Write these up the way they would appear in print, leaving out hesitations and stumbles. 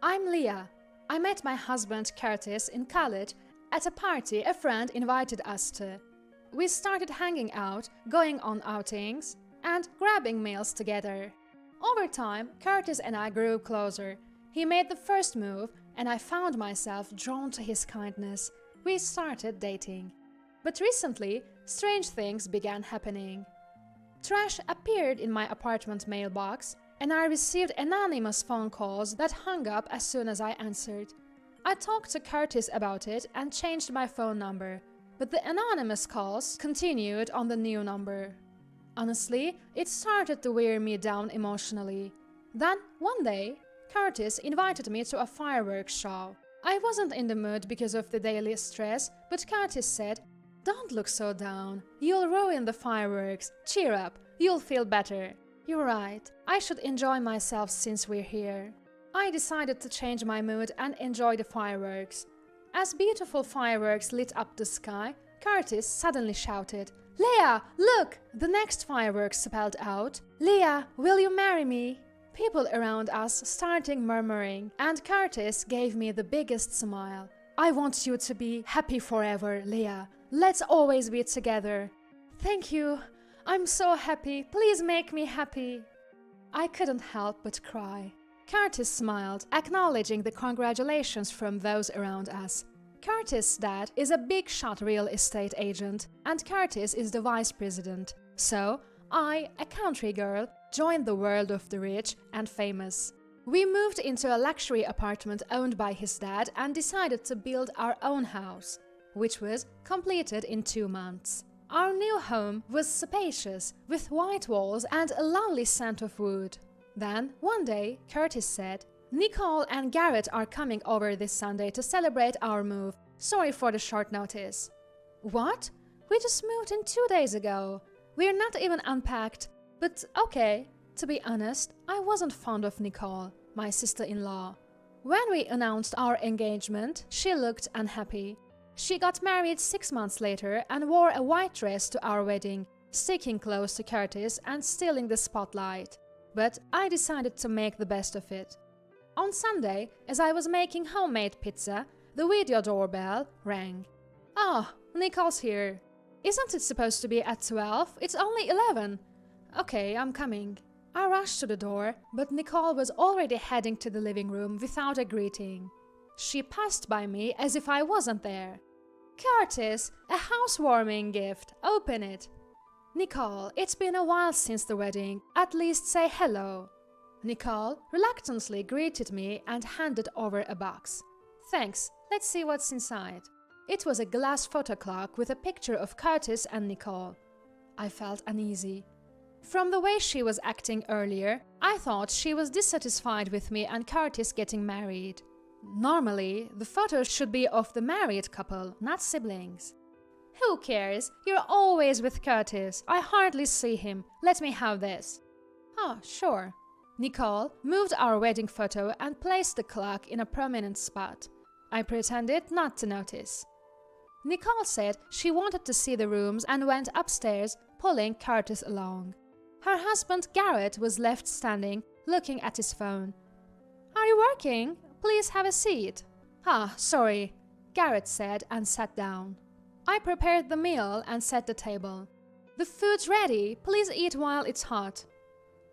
I'm Leah. I met my husband Curtis in college at a party a friend invited us to. We started hanging out, going on outings, and grabbing meals together. Over time, Curtis and I grew closer. He made the first move, and I found myself drawn to his kindness. We started dating. But recently, strange things began happening. Trash appeared in my apartment mailbox, and I received anonymous phone calls that hung up as soon as I answered. I talked to Curtis about it and changed my phone number, but the anonymous calls continued on the new number. Honestly, it started to wear me down emotionally. Then, one day, Curtis invited me to a fireworks show. I wasn't in the mood because of the daily stress, but Curtis said, "Don't look so down. You'll ruin the fireworks. Cheer up. You'll feel better." You're right. I should enjoy myself since we're here. I decided to change my mood and enjoy the fireworks. As beautiful fireworks lit up the sky, Curtis suddenly shouted, "Leah, look!" The next fireworks spelled out, "Leah, will you marry me?" People around us started murmuring, and Curtis gave me the biggest smile. "I want you to be happy forever, Leah. Let's always be together." "Thank you. I'm so happy. Please make me happy." I couldn't help but cry. Curtis smiled, acknowledging the congratulations from those around us. Curtis' dad is a big-shot real estate agent, and Curtis is the vice president. So, I, a country girl, joined the world of the rich and famous. We moved into a luxury apartment owned by his dad and decided to build our own house, which was completed in 2 months. Our new home was spacious, with white walls and a lovely scent of wood. Then, one day, Curtis said, "Nicole and Garrett are coming over this Sunday to celebrate our move. Sorry for the short notice." "What? We just moved in 2 days ago. We're not even unpacked." But okay, to be honest, I wasn't fond of Nicole, my sister-in-law. When we announced our engagement, she looked unhappy. She got married 6 months later and wore a white dress to our wedding, sticking close to Curtis and stealing the spotlight. But I decided to make the best of it. On Sunday, as I was making homemade pizza, the video doorbell rang. "Oh, Nicole's here." "Isn't it supposed to be at 12? It's only 11. "Okay, I'm coming." I rushed to the door, but Nicole was already heading to the living room without a greeting. She passed by me as if I wasn't there. "Curtis, a housewarming gift. Open it." "Nicole, it's been a while since the wedding. At least say hello." Nicole reluctantly greeted me and handed over a box. "Thanks. Let's see what's inside." It was a glass photo clock with a picture of Curtis and Nicole. I felt uneasy. From the way she was acting earlier, I thought she was dissatisfied with me and Curtis getting married. Normally, the photo should be of the married couple, not siblings. "Who cares? You're always with Curtis. I hardly see him. Let me have this." "Oh, sure." Nicole moved our wedding photo and placed the clock in a prominent spot. I pretended not to notice. Nicole said she wanted to see the rooms and went upstairs, pulling Curtis along. Her husband Garrett was left standing, looking at his phone. "Are you working? Please have a seat." "Ah, sorry," Garrett said and sat down. I prepared the meal and set the table. "The food's ready. Please eat while it's hot."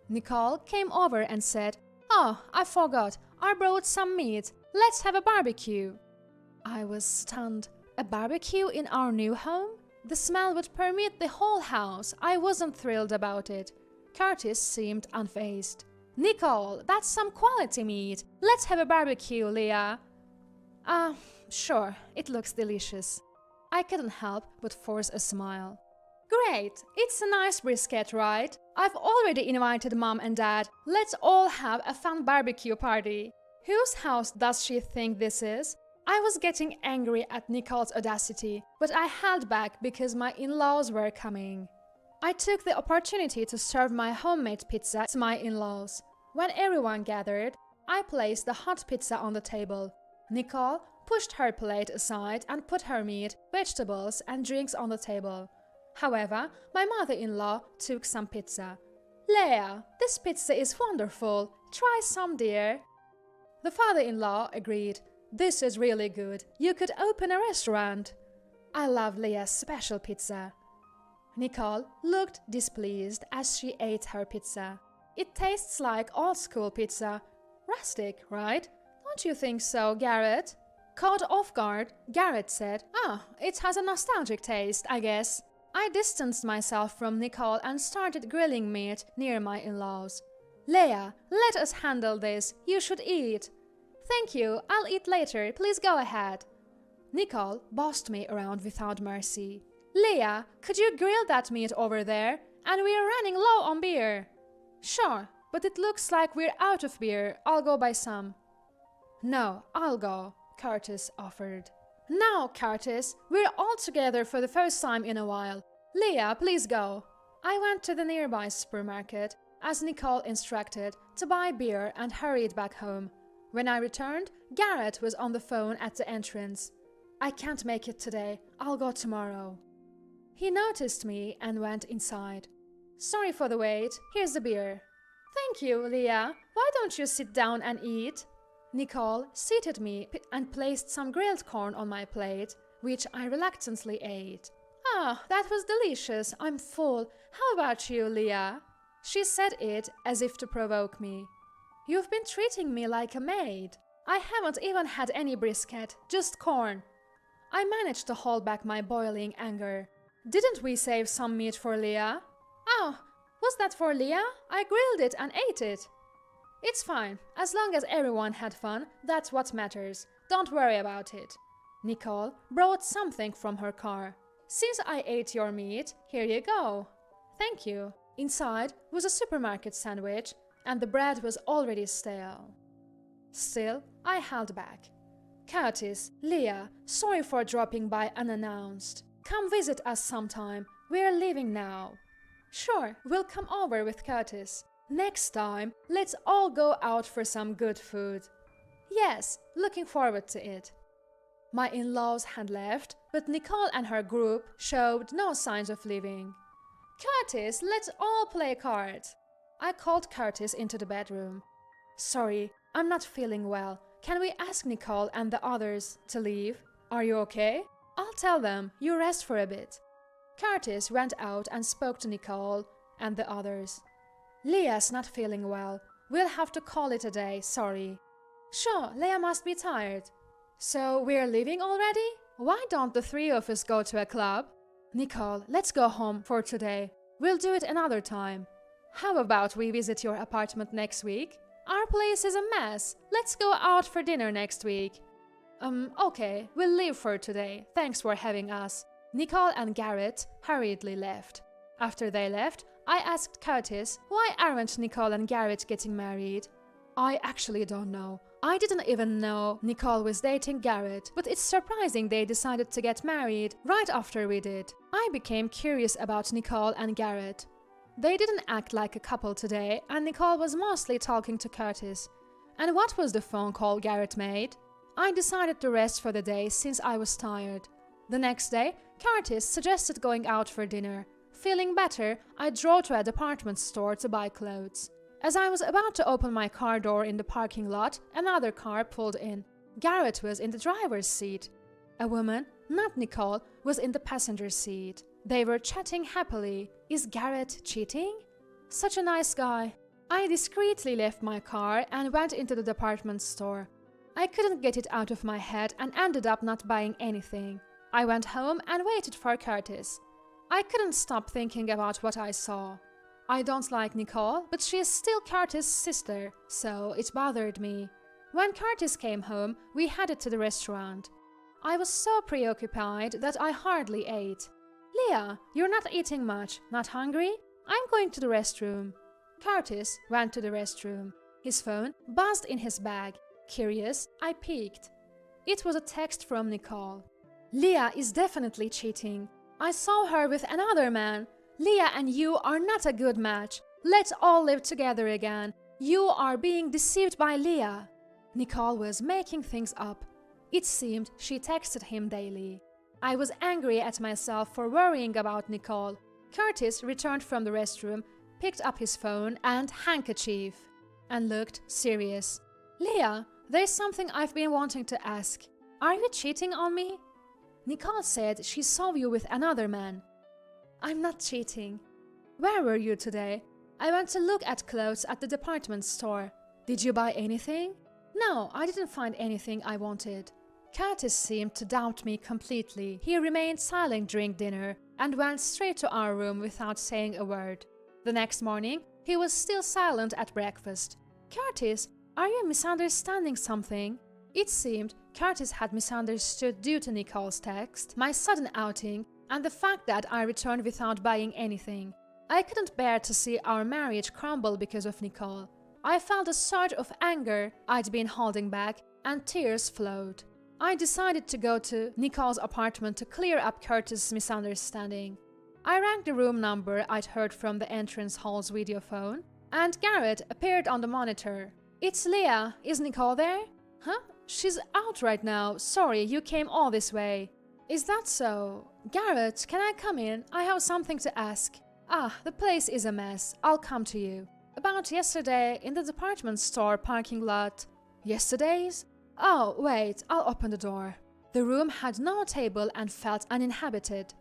Nicole came over and said, "Oh, I forgot. I brought some meat. Let's have a barbecue." I was stunned. A barbecue in our new home? The smell would permeate the whole house. I wasn't thrilled about it. Curtis seemed unfazed. "Nicole, that's some quality meat. Let's have a barbecue, Leah." Sure, it looks delicious." I couldn't help but force a smile. "Great, it's a nice brisket, right? I've already invited Mom and Dad. Let's all have a fun barbecue party." Whose house does she think this is? I was getting angry at Nicole's audacity, but I held back because my in-laws were coming. I took the opportunity to serve my homemade pizza to my in-laws. When everyone gathered, I placed the hot pizza on the table. Nicole pushed her plate aside and put her meat, vegetables, and drinks on the table. However, my mother-in-law took some pizza. "Leah, this pizza is wonderful. Try some, dear." The father-in-law agreed. This is really good. You could open a restaurant. I love Leah's special pizza. Nicole looked displeased as she ate her pizza. It tastes like old-school pizza. Rustic, right? Don't you think so, Garrett? Caught off guard, Garrett said, it has a nostalgic taste, I guess. I distanced myself from Nicole and started grilling meat near my in-laws. Leah, let us handle this. You should eat. Thank you, I'll eat later. Please go ahead. Nicole bossed me around without mercy. Leah, could you grill that meat over there? And we're running low on beer. Sure, but it looks like we're out of beer. I'll go buy some. No, I'll go, Curtis offered. No, Curtis, we're all together for the first time in a while. Leah, please go. I went to the nearby supermarket, as Nicole instructed, to buy beer and hurried back home. When I returned, Garrett was on the phone at the entrance. I can't make it today. I'll go tomorrow. He noticed me and went inside. Sorry for the wait. Here's the beer. Thank you, Leah. Why don't you sit down and eat? Nicole seated me and placed some grilled corn on my plate, which I reluctantly ate. That was delicious. I'm full. How about you, Leah? She said it as if to provoke me. You've been treating me like a maid. I haven't even had any brisket, just corn. I managed to hold back my boiling anger. Didn't we save some meat for Leah? Oh, was that for Leah? I grilled it and ate it. It's fine. As long as everyone had fun, that's what matters. Don't worry about it. Nicole brought something from her car. Since I ate your meat, here you go. Thank you. Inside was a supermarket sandwich, and the bread was already stale. Still, I held back. Curtis, Leah, sorry for dropping by unannounced. Come visit us sometime. We're leaving now. Sure, we'll come over with Curtis. Next time, let's all go out for some good food. Yes, looking forward to it. My in-laws had left, but Nicole and her group showed no signs of leaving. Curtis, let's all play cards. I called Curtis into the bedroom. Sorry, I'm not feeling well. Can we ask Nicole and the others to leave? Are you okay? I'll tell them. You rest for a bit. Curtis went out and spoke to Nicole and the others. Leah's not feeling well. We'll have to call it a day, sorry. Sure, Leah must be tired. So we're leaving already? Why don't the three of us go to a club? Nicole, let's go home for today. We'll do it another time. How about we visit your apartment next week? Our place is a mess. Let's go out for dinner next week. Okay, we'll leave for today. Thanks for having us. Nicole and Garrett hurriedly left. After they left, I asked Curtis, why aren't Nicole and Garrett getting married? I actually don't know. I didn't even know Nicole was dating Garrett, but it's surprising they decided to get married right after we did. I became curious about Nicole and Garrett. They didn't act like a couple today, and Nicole was mostly talking to Curtis. And what was the phone call Garrett made? I decided to rest for the day since I was tired. The next day, Curtis suggested going out for dinner. Feeling better, I drove to a department store to buy clothes. As I was about to open my car door in the parking lot, another car pulled in. Garrett was in the driver's seat. A woman, not Nicole, was in the passenger seat. They were chatting happily. Is Garrett cheating? Such a nice guy. I discreetly left my car and went into the department store. I couldn't get it out of my head and ended up not buying anything. I went home and waited for Curtis. I couldn't stop thinking about what I saw. I don't like Nicole, but she is still Curtis' sister, so it bothered me. When Curtis came home, we headed to the restaurant. I was so preoccupied that I hardly ate. Leah, you're not eating much. Not hungry? I'm going to the restroom. Curtis went to the restroom. His phone buzzed in his bag. Curious, I peeked. It was a text from Nicole. Leah is definitely cheating. I saw her with another man. Leah and you are not a good match. Let's all live together again. You are being deceived by Leah. Nicole was making things up. It seemed she texted him daily. I was angry at myself for worrying about Nicole. Curtis returned from the restroom, picked up his phone and handkerchief, and looked serious. Leah, there's something I've been wanting to ask. Are you cheating on me? Nicole said she saw you with another man. I'm not cheating. Where were you today? I went to look at clothes at the department store. Did you buy anything? No, I didn't find anything I wanted. Curtis seemed to doubt me completely. He remained silent during dinner and went straight to our room without saying a word. The next morning, he was still silent at breakfast. Curtis, are you misunderstanding something? It seemed Curtis had misunderstood due to Nicole's text, my sudden outing, and the fact that I returned without buying anything. I couldn't bear to see our marriage crumble because of Nicole. I felt a surge of anger I'd been holding back, and tears flowed. I decided to go to Nicole's apartment to clear up Curtis' misunderstanding. I rang the room number I'd heard from the entrance hall's video phone, and Garrett appeared on the monitor. It's Leah. Is Nicole there? Huh? She's out right now. Sorry, you came all this way. Is that so? Garrett, can I come in? I have something to ask. The place is a mess. I'll come to you. About yesterday in the department store parking lot. Yesterday's? Oh, wait, I'll open the door. The room had no table and felt uninhabited.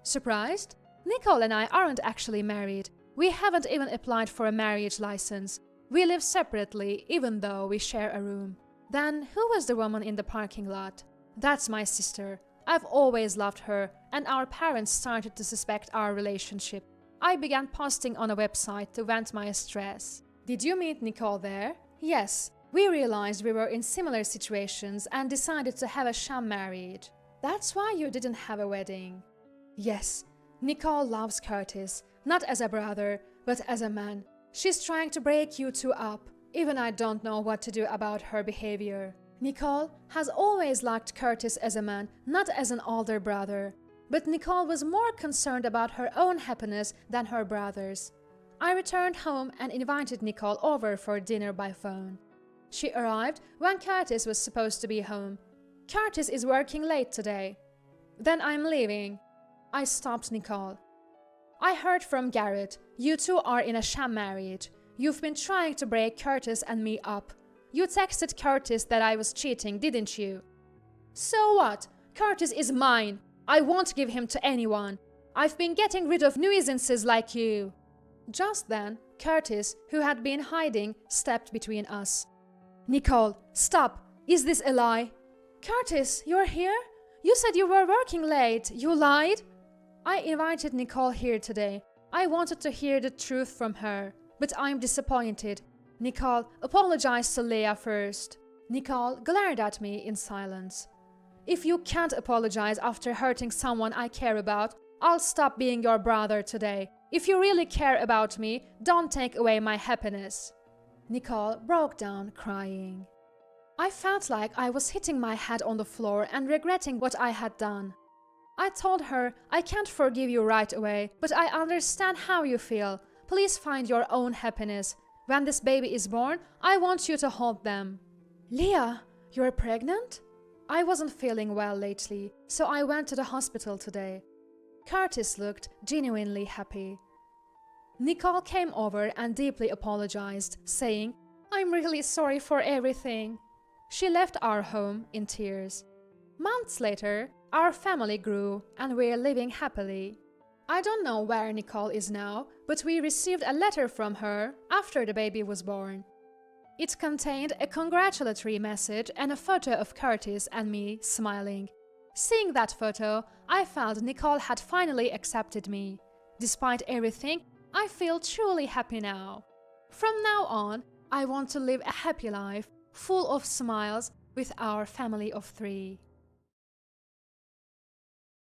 Surprised? Nicole and I aren't actually married. We haven't even applied for a marriage license. We live separately, even though we share a room. Then, who was the woman in the parking lot? That's my sister. I've always loved her, and our parents started to suspect our relationship. I began posting on a website to vent my stress. Did you meet Nicole there? Yes. We realized we were in similar situations and decided to have a sham marriage. That's why you didn't have a wedding. Yes. Nicole loves Curtis, not as a brother, but as a man. She's trying to break you two up. Even I don't know what to do about her behavior. Nicole has always liked Curtis as a man, not as an older brother. But Nicole was more concerned about her own happiness than her brother's. I returned home and invited Nicole over for dinner by phone. She arrived when Curtis was supposed to be home. Curtis is working late today. Then I'm leaving. I stopped Nicole. I heard from Garrett. You two are in a sham marriage. You've been trying to break Curtis and me up. You texted Curtis that I was cheating, didn't you? So what? Curtis is mine. I won't give him to anyone. I've been getting rid of nuisances like you. Just then, Curtis, who had been hiding, stepped between us. Nicole, stop. Is this a lie? Curtis, you're here? You said you were working late. You lied? I invited Nicole here today. I wanted to hear the truth from her. But I'm disappointed. Nicole, apologize to Leah first. Nicole glared at me in silence. If you can't apologize after hurting someone I care about, I'll stop being your brother today. If you really care about me, don't take away my happiness. Nicole broke down crying. I felt like I was hitting my head on the floor and regretting what I had done. I told her, I can't forgive you right away, but I understand how you feel. Please find your own happiness. When this baby is born, I want you to hold them. Leah, you're pregnant? I wasn't feeling well lately, so I went to the hospital today. Curtis looked genuinely happy. Nicole came over and deeply apologized, saying, I'm really sorry for everything. She left our home in tears. Months later, our family grew and we're living happily. I don't know where Nicole is now, but we received a letter from her after the baby was born. It contained a congratulatory message and a photo of Curtis and me smiling. Seeing that photo, I felt Nicole had finally accepted me. Despite everything, I feel truly happy now. From now on, I want to live a happy life, full of smiles, with our family of 3.